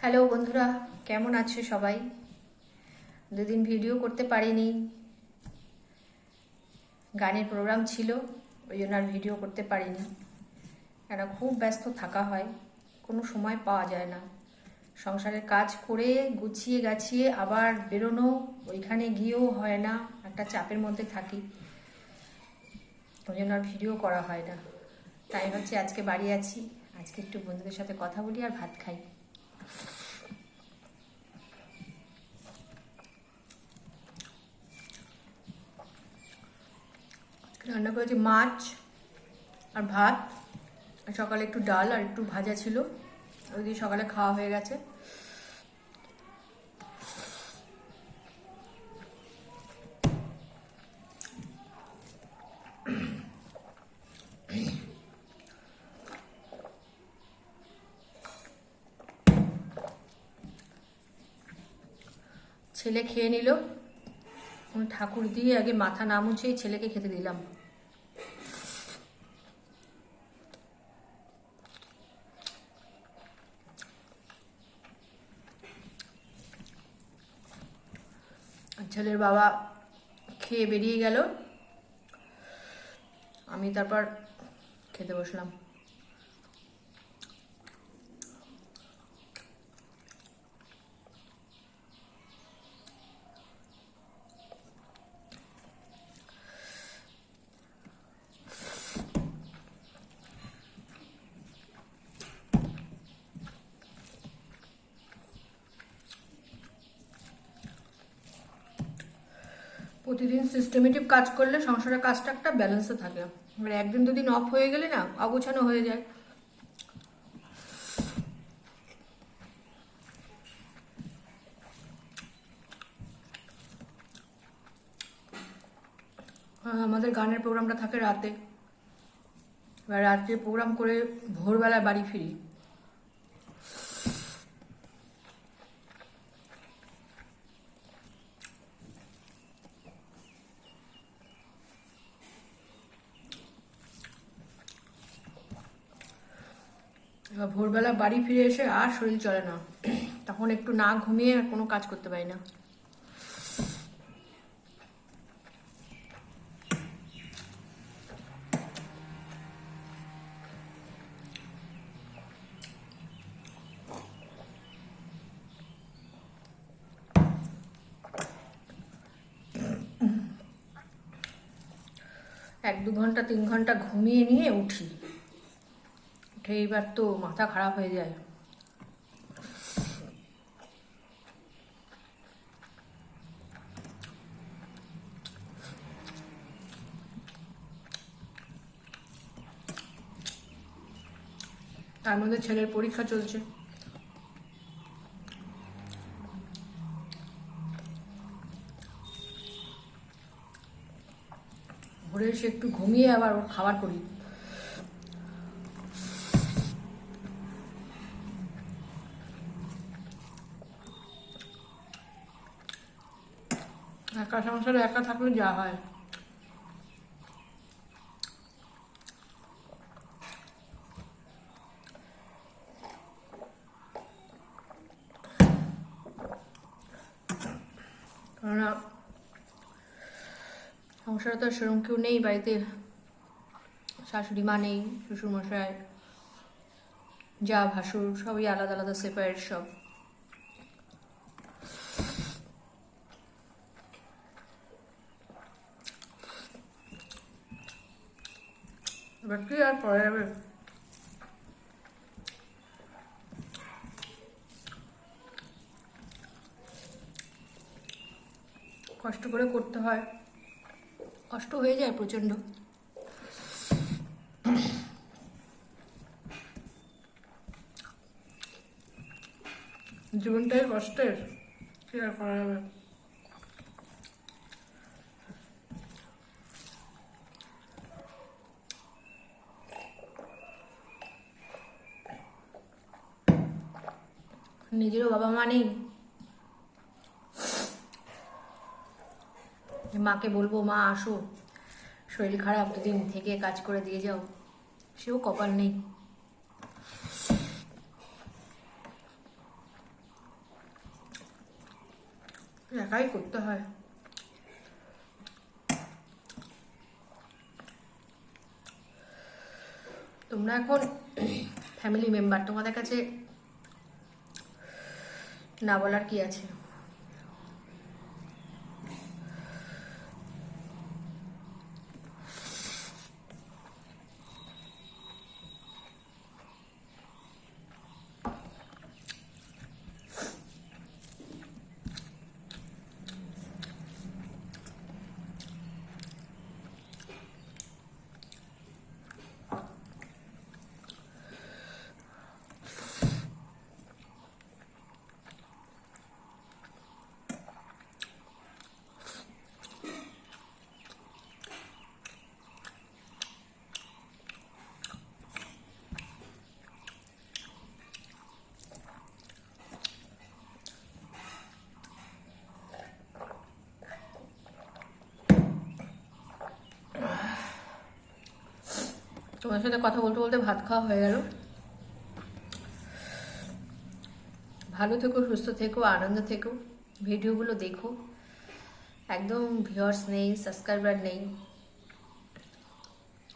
Hello বন্ধুরা, কেমন আছো সবাই? দুদিন ভিডিও করতে পারিনি, গানের প্রোগ্রাম ছিল, ওই জন্য আর ভিডিও করতে পারিনি। কেন, খুব ব্যস্ত থাকা হয়, কোনো সময় পাওয়া যায় না। সংসারের কাজ করে গুছিয়ে গাছিয়ে আবার বেরোনো, ওইখানে গিয়েও হয় না, একটা চাপের মধ্যে থাকি, ওই জন্য আর ভিডিও করা হয় না। তাই হচ্ছে আজকে বাড়ি আছি, আজকে একটু বন্ধুদের সাথে কথা বলি আর ভাত খাই। রান্না করেছি মাছ আর ভাত, আর সকালে একটু ডাল আর একটু ভাজা ছিল, ওই দিয়ে সকালে খাওয়া হয়ে গেছে। ছেলে খেয়ে নিল, ঠাকুর দিয়ে আগে মাথা না মুছেই ছেলেকে খেতে দিলাম। ছেলের বাবা খেয়ে বেরিয়ে গেল, আমি তারপর খেতে বসলাম। প্রতিদিন সিস্টেমেটিক কাজ করলে সংসারের কাজটা একটা ব্যালেন্সে থাকে, এবার একদিন দুদিন অফ হয়ে গেলে না অগোছানো হয়ে যায়। আমাদের গানের প্রোগ্রামটা থাকে রাতে, এবার রাত্রে প্রোগ্রাম করে ভোরবেলায় বাড়ি ফিরি। এবার ভোরবেলা বাড়ি ফিরে এসে আর শরীর চলে না, তখন একটু না ঘুমিয়ে কোনো কাজ করতে পারি না। এক দু ঘন্টা 3 ঘন্টা ঘুমিয়ে নিয়ে উঠি, উঠে এবার তো মাথা খারাপ হয়ে যায়। তার মধ্যে ছেলের পরীক্ষা চলছে, ভোরে এসে একটু ঘুমিয়ে আবার ওর খাবার করি। একা সংসারে একা থাকলে যা হয়। কেননা সংসারে তো সেরকম কেউ নেই বাড়িতে, শাশুড়ি মা নেই, শ্বশুরমশাই, যা ভাসুর সবই আলাদা আলাদা সেপারেট সব। এবার কি আর করা যাবে, কষ্ট করে করতে হয়, কষ্ট হয়ে যায় প্রচন্ড। জীবনটাই কষ্টের, কি আর করা যাবে। নিজেরও বাবা মা নেই, মাকে বলবো মা আসো, শরীর খারাপ, দুদিন থেকে কাজ করে দিয়ে যাও, সেও কপাল নেই। একাই করতে হয়। তোমরা এখন ফ্যামিলি মেম্বার, তোমাদের কাছে না বলার কি আছে। তোমার সাথে কথা বলতে বলতে ভাত খাওয়া হয়ে গেল। ভালো থেকো, সুস্থ থেকো, আনন্দ থেকো, ভিডিওগুলো দেখো। একদম ভিউয়ার্স নেই, সাবস্ক্রাইবার নেই,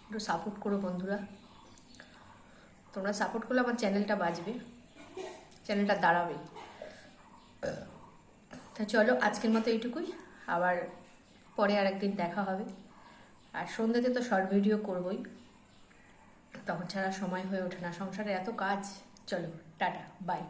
একটু সাপোর্ট করো বন্ধুরা। তোমরা সাপোর্ট করলে আমার চ্যানেলটা বাঁচবে, চ্যানেলটা দাঁড়াবে। তা চলো, আজকের মতো এইটুকুই। আবার পরে আরেকদিন দেখা হবে। আর সন্ধ্যেতে তো শর্ট ভিডিও করবই, তখন ছাড়া সময় হয়ে ওঠে না, সংসারে এত কাজ। চলো, টাটা, বাই।